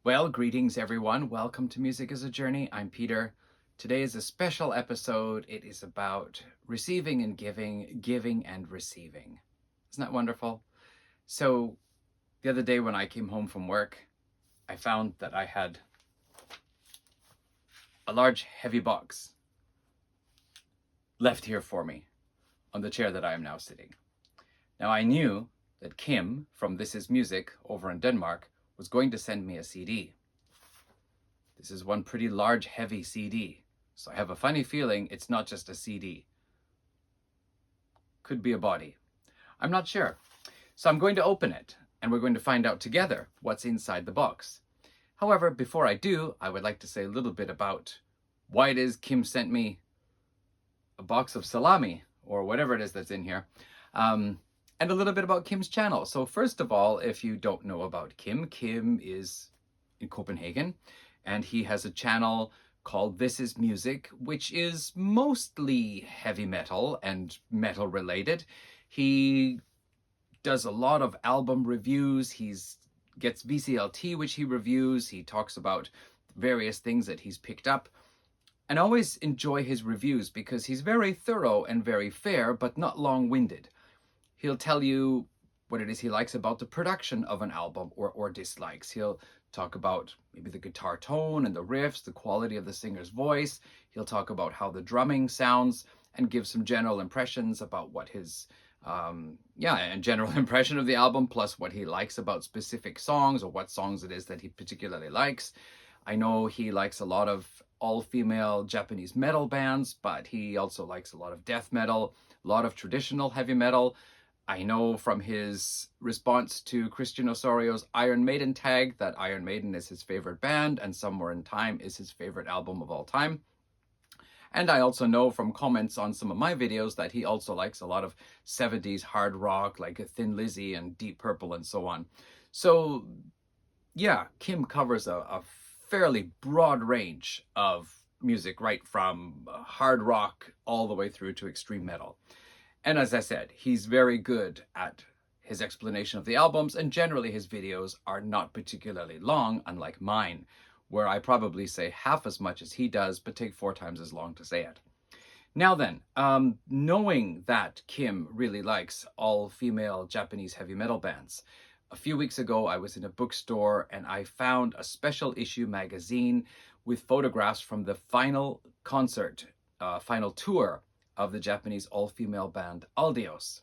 Well, greetings everyone. Welcome to Music is a Journey. I'm Peter. Today is a special episode. It is about receiving and giving, giving and receiving. Isn't that wonderful? So the other day when I came home from work, I found that I had a large heavy box left here for me on the chair that I am now sitting. Now I knew that Kim from This Is Music over in Denmark was going to send me a CD. This is one pretty large, heavy CD. So I have a funny feeling it's not just a CD. Could be a body. I'm not sure. So I'm going to open it and we're going to find out together what's inside the box. However, before I do, I would like to say a little bit about why it is Kim sent me a box of salami or whatever it is that's in here. And a little bit about Kim's channel. So first of all, if you don't know about Kim, Kim is in Copenhagen and he has a channel called This Is Music, which is mostly heavy metal and metal related. He does a lot of album reviews. He's gets VCLT, which he reviews. He talks about various things that he's picked up. And I always enjoy his reviews because he's very thorough and very fair, but not long-winded. He'll tell you what it is he likes about the production of an album or dislikes. He'll talk about maybe the guitar tone and the riffs, the quality of the singer's voice. He'll talk about how the drumming sounds and give some general impressions about what his, and general impression of the album, plus what he likes about specific songs or what songs it is that he particularly likes. I know he likes a lot of all-female Japanese metal bands, but he also likes a lot of death metal, a lot of traditional heavy metal. I know from his response to Christian Osorio's Iron Maiden tag that Iron Maiden is his favorite band and Somewhere in Time is his favorite album of all time. And I also know from comments on some of my videos that he also likes a lot of 70s hard rock like Thin Lizzy and Deep Purple and so on. So yeah, Kim covers a fairly broad range of music, right from hard rock all the way through to extreme metal. And as I said, he's very good at his explanation of the albums, and generally his videos are not particularly long, unlike mine, where I probably say half as much as he does, but take 4 times as long to say it. Now then, knowing that Kim really likes all-female Japanese heavy metal bands, a few weeks ago I was in a bookstore and I found a special issue magazine with photographs from the final concert, final tour of the Japanese all-female band Aldios.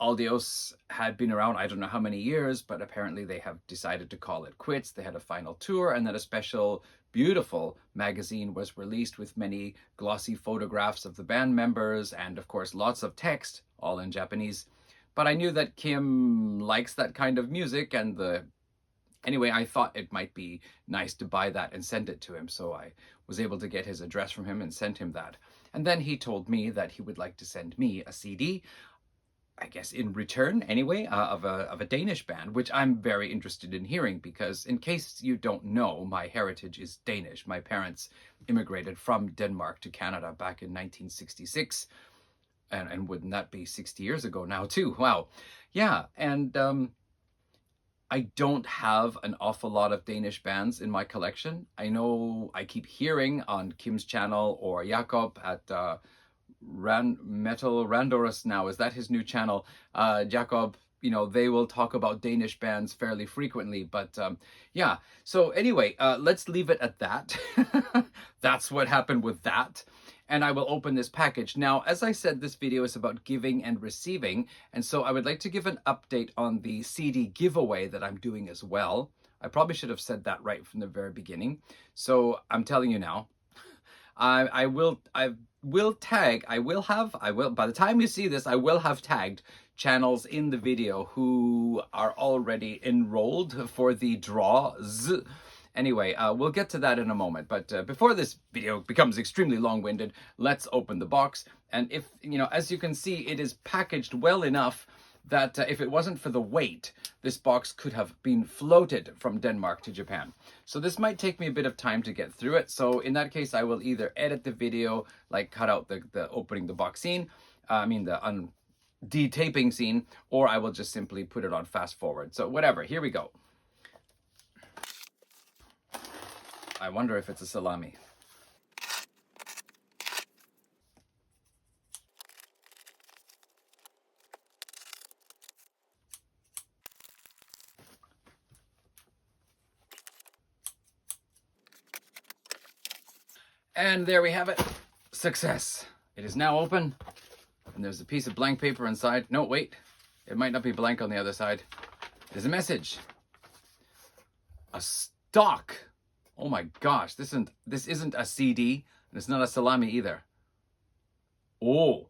Aldios had been around I don't know how many years, but apparently they have decided to call it quits. They had a final tour and then a special, beautiful magazine was released with many glossy photographs of the band members and of course lots of text, all in Japanese. But I knew that Kim likes that kind of music and anyway, I thought it might be nice to buy that and send it to him. So I was able to get his address from him and sent him that. And then he told me that he would like to send me a CD, I guess in return anyway, of a Danish band, which I'm very interested in hearing because in case you don't know, my heritage is Danish. My parents immigrated from Denmark to Canada back in 1966. And wouldn't that be 60 years ago now too? Wow. Yeah. And I don't have an awful lot of Danish bands in my collection. I know I keep hearing on Kim's channel or Jakob at Metal Randorus now, is that his new channel? Jakob, you know, they will talk about Danish bands fairly frequently, but yeah. So anyway, let's leave it at that. That's what happened with that. And I will open this package. Now, as I said, this video is about giving and receiving. And so I would like to give an update on the CD giveaway that I'm doing as well. I probably should have said that right from the very beginning. So I'm telling you now, I will tag, by the time you see this, I will have tagged channels in the video who are already enrolled for the draws. Anyway, we'll get to that in a moment, but before this video becomes extremely long-winded, let's open the box. And if, you know, as you can see, it is packaged well enough that if it wasn't for the weight, this box could have been floated from Denmark to Japan. So this might take me a bit of time to get through it. So in that case, I will either edit the video, like cut out the opening the box scene, the detaping scene, or I will just simply put it on fast forward. So whatever, here we go. I wonder if it's a salami. And there we have it. Success. It is now open. And there's a piece of blank paper inside. No, wait. It might not be blank on the other side. There's a message. A stock. Oh my gosh. This isn't a CD. And it's not a salami either. Oh.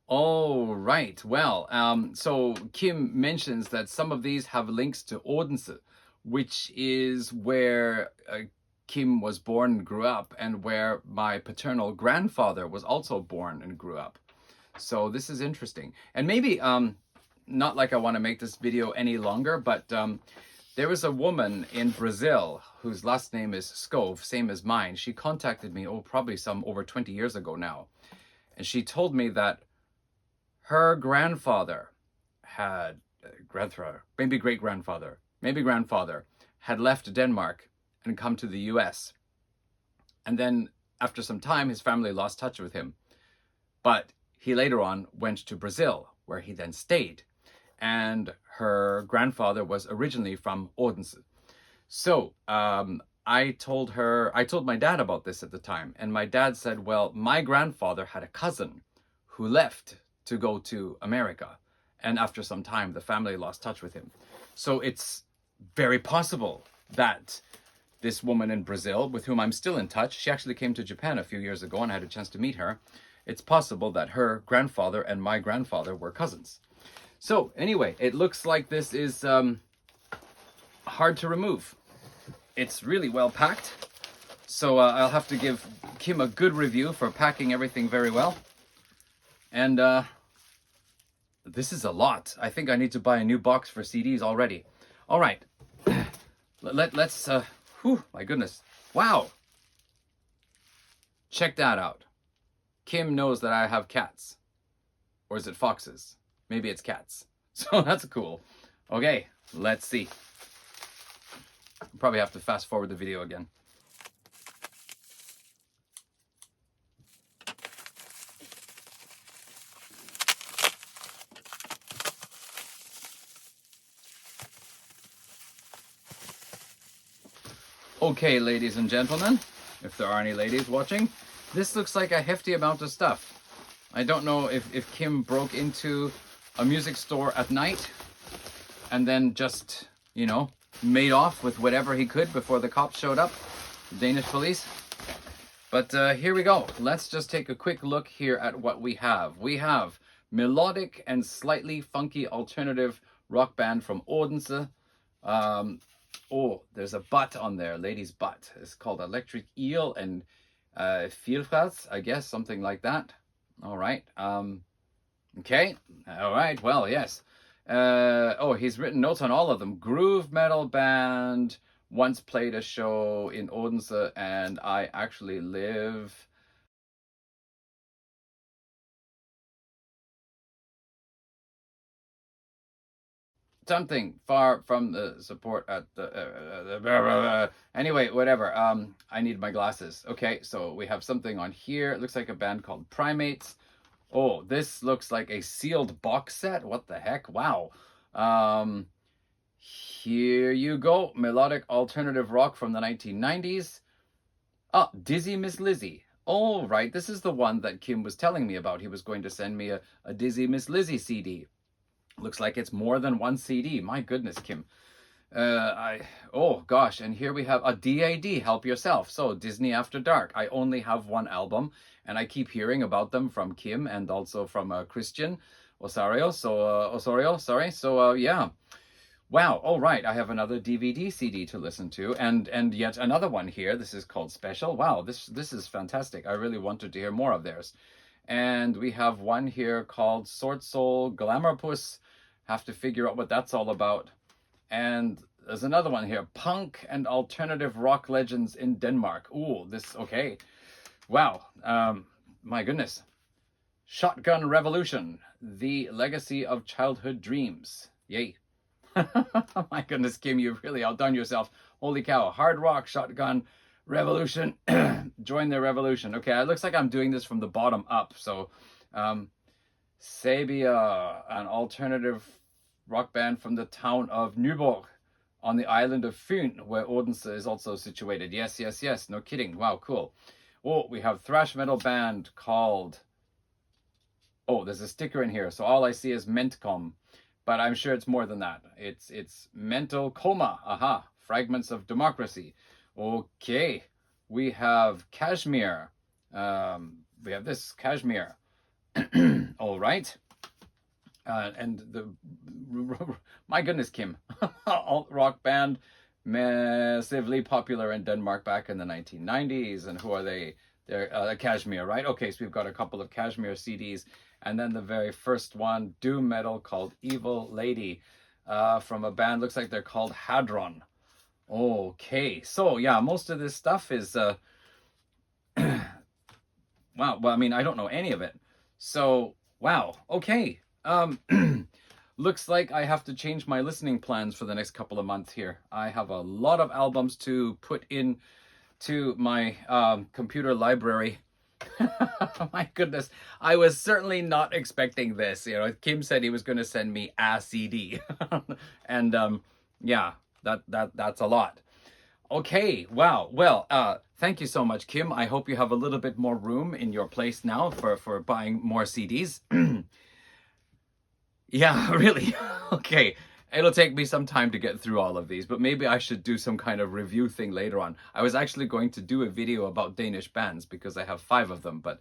Oh, right. Well, so Kim mentions that some of these have links to Odense, which is where Kim was born and grew up, and where my paternal grandfather was also born and grew up. So this is interesting. And maybe, not like I want to make this video any longer, but there was a woman in Brazil whose last name is Scove, same as mine. She contacted me, probably some over 20 years ago now. And she told me that her grandfather had, maybe great-grandfather, maybe grandfather, had left Denmark and come to the US. And then after some time, his family lost touch with him. But he later on went to Brazil, where he then stayed. And her grandfather was originally from Odense. So I told my dad about this at the time. And my dad said, well, my grandfather had a cousin who left to go to America. And after some time, the family lost touch with him. So it's very possible that this woman in Brazil, with whom I'm still in touch, she actually came to Japan a few years ago and I had a chance to meet her. It's possible that her grandfather and my grandfather were cousins. So anyway, it looks like this is hard to remove. It's really well packed. So I'll have to give Kim a good review for packing everything very well. And this is a lot. I think I need to buy a new box for CDs already. All right. Let's whew, my goodness. Wow. Check that out. Kim knows that I have cats. Or is it foxes? Maybe it's cats. So that's cool. Okay, let's see. Probably have to fast forward the video again. Okay, ladies and gentlemen, if there are any ladies watching, this looks like a hefty amount of stuff. I don't know if Kim broke into a music store at night and then just, you know, made off with whatever he could before the cops showed up, the Danish police. But here we go. Let's just take a quick look here at what we have. We have melodic and slightly funky alternative rock band from Odense. Oh, there's a butt on there, lady's butt. It's called Electric Eel and Vielfraß, I guess, something like that. All right. Okay. All right. Well, yes. Oh, he's written notes on all of them. Groove metal band, once played a show in Odense, and I actually live... something far from the support at the anyway, whatever. I need my glasses. Okay, so we have something on here. It looks like a band called Primates. Oh, this looks like a sealed box set. What the heck? Wow. Here you go. Melodic alternative rock from the 1990s. Ah, Dizzy Miss Lizzy. All right, this is the one that Kim was telling me about. He was going to send me a Dizzy Miss Lizzy CD. Looks like it's more than one CD. My goodness, Kim. Oh gosh, and here we have a DAD, Help Yourself. So Disney After Dark. I only have one album, and I keep hearing about them from Kim and also from Christian Osorio. So yeah. Wow. All right. I have another DVD CD to listen to, and yet another one here. This is called Special. Wow. This is fantastic. I really wanted to hear more of theirs. And we have one here called Sword Soul Glamourpuss. Have to figure out what that's all about. And there's another one here, Punk and Alternative Rock Legends in Denmark. Ooh, this, okay. Wow, my goodness. Shotgun Revolution, The Legacy of Childhood Dreams. Yay. My goodness, Kim, you've really outdone yourself. Holy cow. Hard Rock Shotgun Revolution. Join the revolution. Okay, it looks like I'm doing this from the bottom up. So, Sabia, an alternative rock band from the town of Nyborg on the island of Fyn, where Odense is also situated. Yes, yes, yes. No kidding. Wow, cool. Oh, we have thrash metal band called... Oh, there's a sticker in here. So all I see is Mentcom. But I'm sure it's more than that. It's Mental Coma. Aha. Fragments of Democracy. Okay. We have Kashmir. We have this Kashmir. All right. And the my goodness, Kim, alt rock band, massively popular in Denmark back in the 1990s. And who are they? They're Kashmir, right? Okay, so we've got a couple of Kashmir CDs, and then the very first one, doom metal, called Evil Lady, from a band, looks like they're called Hadron. Okay, so yeah, most of this stuff is wow. Well, I mean, I don't know any of it. So, wow. Okay. Looks like I have to change my listening plans for the next couple of months here. I have a lot of albums to put in to my computer library. My goodness. I was certainly not expecting this. You know, Kim said he was going to send me a CD. And yeah, that's a lot. Okay, wow. Well, thank you so much, Kim. I hope you have a little bit more room in your place now for buying more CDs. Yeah, really. Okay. It'll take me some time to get through all of these, but maybe I should do some kind of review thing later on. I was actually going to do a video about Danish bands because I have 5 of them, but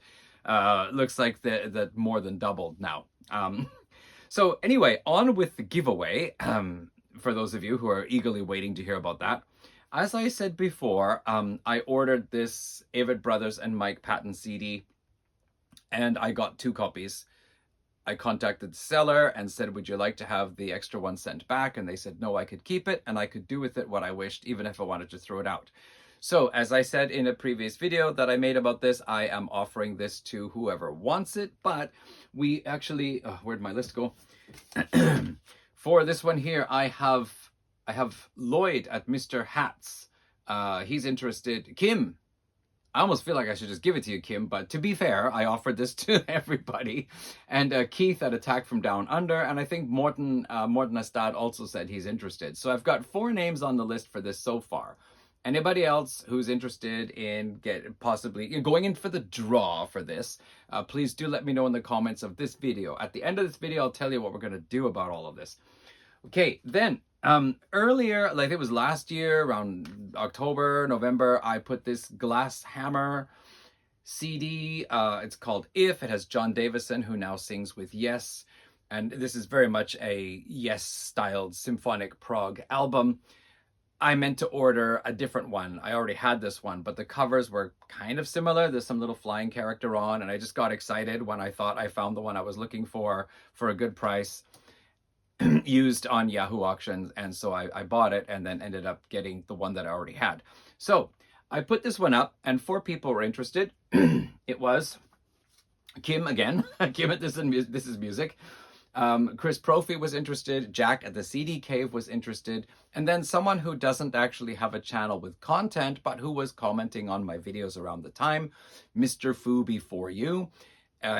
looks like that more than doubled now. So anyway, on with the giveaway. For those of you who are eagerly waiting to hear about that. As I said before, I ordered this Avett Brothers and Mike Patton CD, and I got 2 copies. I contacted the seller and said, would you like to have the extra one sent back? And they said, no, I could keep it and I could do with it what I wished, even if I wanted to throw it out. So as I said in a previous video that I made about this, I am offering this to whoever wants it. But we actually, where'd my list go? For this one here, I have Lloyd at Mr. Hats. He's interested. Kim. I almost feel like I should just give it to you, Kim, but to be fair, I offered this to everybody. And Keith at Attack from Down Under, and I think Morten Astad also said he's interested. So I've got 4 names on the list for this so far. Anybody else who's interested in possibly going in for the draw for this, please do let me know in the comments of this video. At the end of this video, I'll tell you what we're going to do about all of this. Okay, then earlier, like it was last year, around October, November, I put this Glass Hammer CD. It's called If. It has John Davison, who now sings with Yes. And this is very much a Yes-styled symphonic prog album. I meant to order a different one. I already had this one, but the covers were kind of similar. There's some little flying character on, and I just got excited when I thought I found the one I was looking for a good price. Used on Yahoo auctions, and so I bought it and then ended up getting the one that I already had. So I put this one up and 4 people were interested. It was Kim again, Kim at This Is Music. Chris Profi was interested, Jack at the CD Cave was interested, and then someone who doesn't actually have a channel with content, but who was commenting on my videos around the time, Mr. Foo Before You.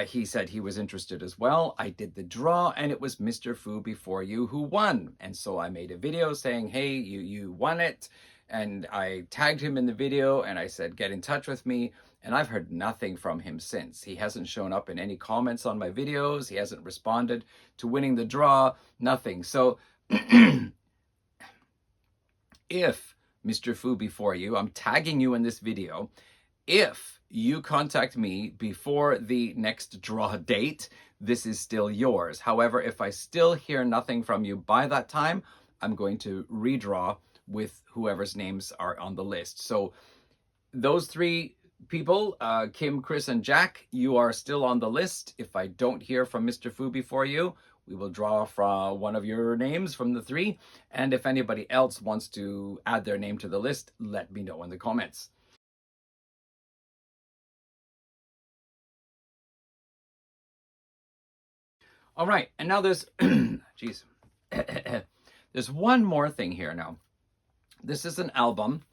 He said he was interested as well. I did the draw, and it was Mr. Foo Before You who won. And so I made a video saying, hey, you won it. And I tagged him in the video, and I said, get in touch with me. And I've heard nothing from him since. He hasn't shown up in any comments on my videos. He hasn't responded to winning the draw, nothing. So if, Mr. Foo Before You, I'm tagging you in this video, if you contact me before the next draw date, this is still yours. However, if I still hear nothing from you by that time, I'm going to redraw with whoever's names are on the list. So those 3 people, Kim, Chris, and Jack, you are still on the list. If I don't hear from Mr. Foo Before You, we will draw from one of your names from the 3. And if anybody else wants to add their name to the list, let me know in the comments. All right, and now there's, geez, There's one more thing here now. This is an album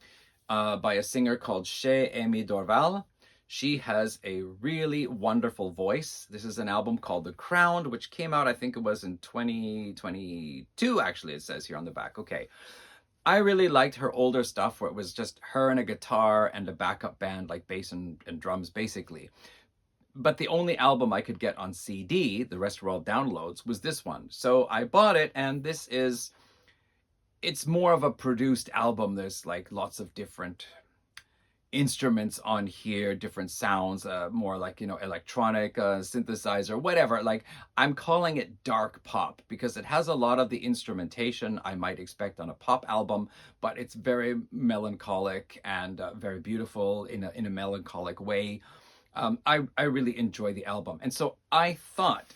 by a singer called Che Aimee Dorval. She has a really wonderful voice. This is an album called The Crowned, which came out, I think it was in 2022, actually, it says here on the back. Okay. I really liked her older stuff where it was just her and a guitar and a backup band, like bass and drums, basically. But the only album I could get on CD, the rest were all downloads, was this one. So I bought it, and it's more of a produced album. There's like lots of different instruments on here, different sounds, more like, electronic synthesizer, whatever. Like, I'm calling it dark pop because it has a lot of the instrumentation I might expect on a pop album, but it's very melancholic and very beautiful in a melancholic way. I really enjoy the album. And so I thought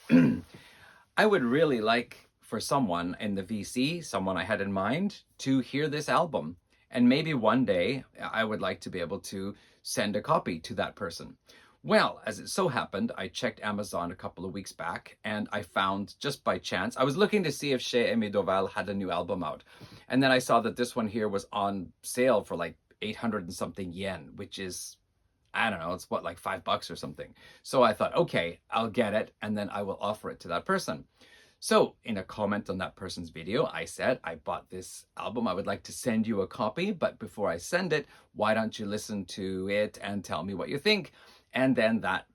I would really like for someone in the VC, someone I had in mind, to hear this album. And maybe one day I would like to be able to send a copy to that person. Well, as it so happened, I checked Amazon a couple of weeks back and I found, just by chance, I was looking to see if Che Aimee Dorval had a new album out. And then I saw that this one here was on sale for like 800 and something yen, which is, I don't know, it's what, like $5 or something. So I thought, okay, I'll get it and then I will offer it to that person. So in a comment on that person's video, I said, I bought this album. I would like to send you a copy, but before I send it, why don't you listen to it and tell me what you think? And then that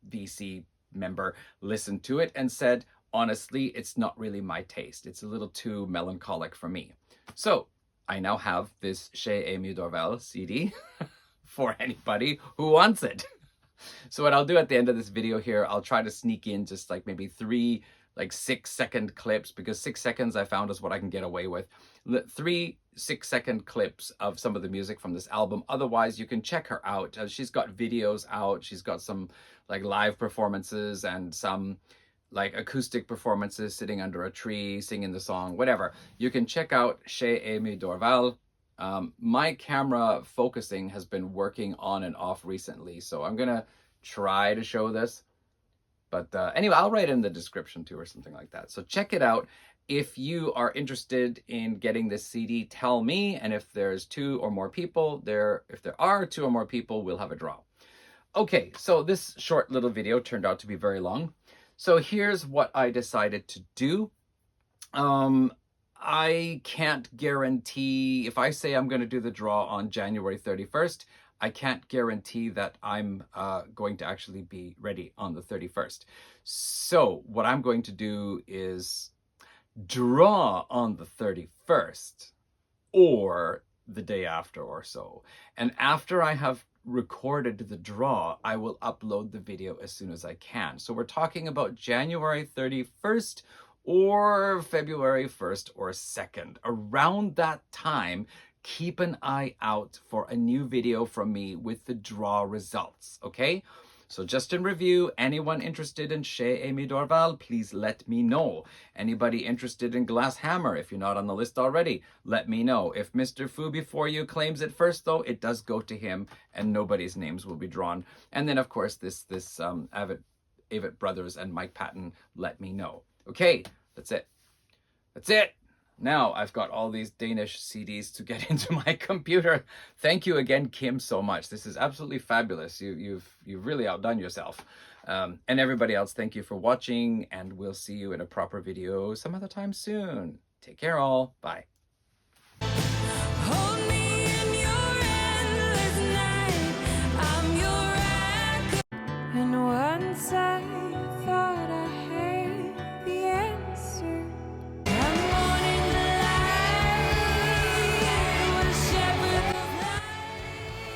VC member listened to it and said, honestly, it's not really my taste. It's a little too melancholic for me. So I now have this Che Aimee Dorval CD for anybody who wants it. So what I'll do at the end of this video here, I'll try to sneak in just like maybe 3 6-second clips, because 6 seconds I found is what I can get away with. 3 6-second clips of some of the music from this album. Otherwise, you can check her out. She's got videos out. She's got some like live performances and some like acoustic performances sitting under a tree, singing the song, whatever. You can check out Che Aimee Dorval. My camera focusing has been working on and off recently, so I'm gonna try to show this. But anyway, I'll write in the description too or something like that. So check it out. If you are interested in getting this CD, tell me. And if there's 2 or more people, if there are 2 or more people, we'll have a draw. Okay, so this short little video turned out to be very long. So here's what I decided to do. I can't guarantee, if I say I'm going to do the draw on January 31st, I can't guarantee that I'm going to actually be ready on the 31st. So what I'm going to do is draw on the 31st or the day after or so. And after I have recorded the draw, I will upload the video as soon as I can. So we're talking about January 31st or February 1st or 2nd. Around that time, keep an eye out for a new video from me with the draw results, okay? So just in review, anyone interested in Che Aimee Dorval, please let me know. Anybody interested in Glass Hammer, if you're not on the list already, let me know. If Mr. Foo Before You claims it first, though, it does go to him and nobody's names will be drawn. And then, of course, this AVT Brothers and Mike Patton, let me know. Okay, that's it. That's it. Now I've got all these Danish CDs to get into my computer. Thank you again, Kim, so much. This is absolutely fabulous. You've really outdone yourself. And everybody else, thank you for watching, and we'll see you in a proper video some other time soon. Take care all. Bye.